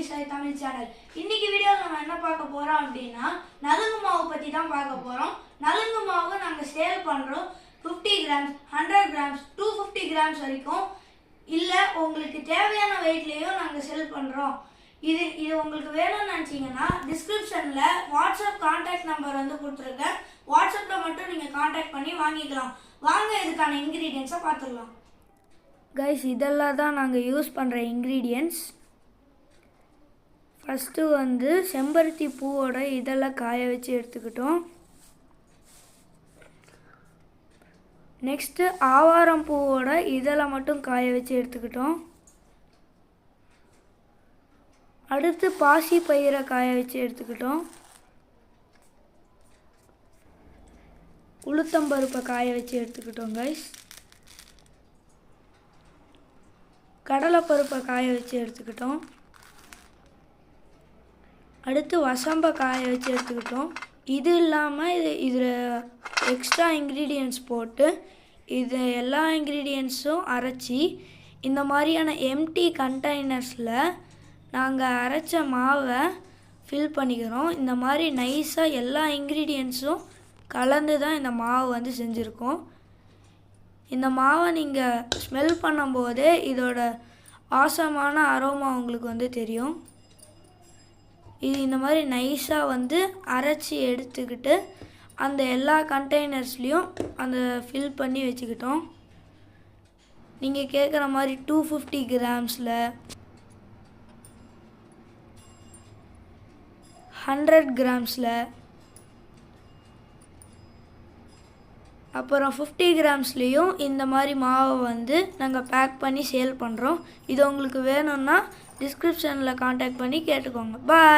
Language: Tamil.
சாய் தமிழ் சேனல். இன்னைக்கு வீடியோவில் நம்ம என்ன பார்க்க போறோம் அப்படின்னா நலுங்கு மாவு பற்றி தான் பார்க்க போறோம். நலுங்கு மாவு நாங்கள் சேல் பண்ணுறோம் 50 கிராம்ஸ், 100 கிராம்ஸ், 250 கிராம்ஸ் வரைக்கும். இல்லை உங்களுக்கு தேவையான வெயிட்லேயும் நாங்கள் சேல் பண்ணுறோம். இது உங்களுக்கு வேணும்னு நினச்சிங்கன்னா டிஸ்கிரிப்ஷனில் வாட்ஸ்அப் கான்டாக்ட் நம்பர் வந்து கொடுத்துருக்கேன். வாட்ஸ்அப்பில் மட்டும் நீங்கள் கான்டாக்ட் பண்ணி வாங்கிக்கலாம். வாங்க இதுக்கான இன்க்ரீடியன்ஸை பார்த்துடலாம். கைஸ், இதெல்லாம் தான் நாங்கள் யூஸ் பண்ணுற இன்க்ரீடியன்ட்ஸ். ஃபஸ்ட்டு வந்து செம்பருத்தி பூவோட இதெல்லாம் காய வச்சு எடுத்துக்கிட்டோம். நெக்ஸ்ட்டு ஆவாரம் பூவோட இதெல்லாம் மட்டும் காய வச்சு எடுத்துக்கிட்டோம். அடுத்து பாசி பயிரை காய வச்சு எடுத்துக்கிட்டோம். உளுத்தம்பருப்பை காய வச்சு எடுத்துக்கிட்டோம் கைஸ். கடலைப்பருப்பை காய வச்சு எடுத்துக்கிட்டோம். அடுத்து வசம்பை காய வச்சு எடுத்துக்கிட்டோம். இது இல்லாமல் இதில் எக்ஸ்ட்ரா இன்க்ரீடியன்ட்ஸ் போட்டு இது எல்லா இன்க்ரீடியன்ட்ஸும் அரைச்சி இந்த மாதிரியான எம்டி கண்டெய்னர்ஸில் நாங்கள் அரைச்ச மாவை ஃபில் பண்ணிக்கிறோம். இந்த மாதிரி நைஸாக எல்லா இன்க்ரீடியன்ட்ஸும் கலந்து தான் இந்த மாவு வந்து செஞ்சுருக்கோம். இந்த மாவை நீங்கள் ஸ்மெல் பண்ணும்போதே இதோட ஆசமான அரோமா உங்களுக்கு வந்து தெரியும். இது இந்த மாதிரி நைஸாக வந்து அரைச்சி எடுத்துக்கிட்டு அந்த எல்லா கண்டெய்னர்ஸ்லேயும் அந்த ஃபில் பண்ணி வச்சுக்கிட்டோம். நீங்கள் கேட்குற மாதிரி 250 கிராம்ஸில், 100 கிராம்ஸில், அப்புறம் 50 கிராம்ஸ்லேயும் இந்த மாதிரி மாவை வந்து நாங்கள் பேக் பண்ணி சேல் பண்ணுறோம். இது உங்களுக்கு வேணும்னா டிஸ்கிரிப்ஷனில் கான்டாக்ட் பண்ணி கேட்டுக்கோங்க. பாய்.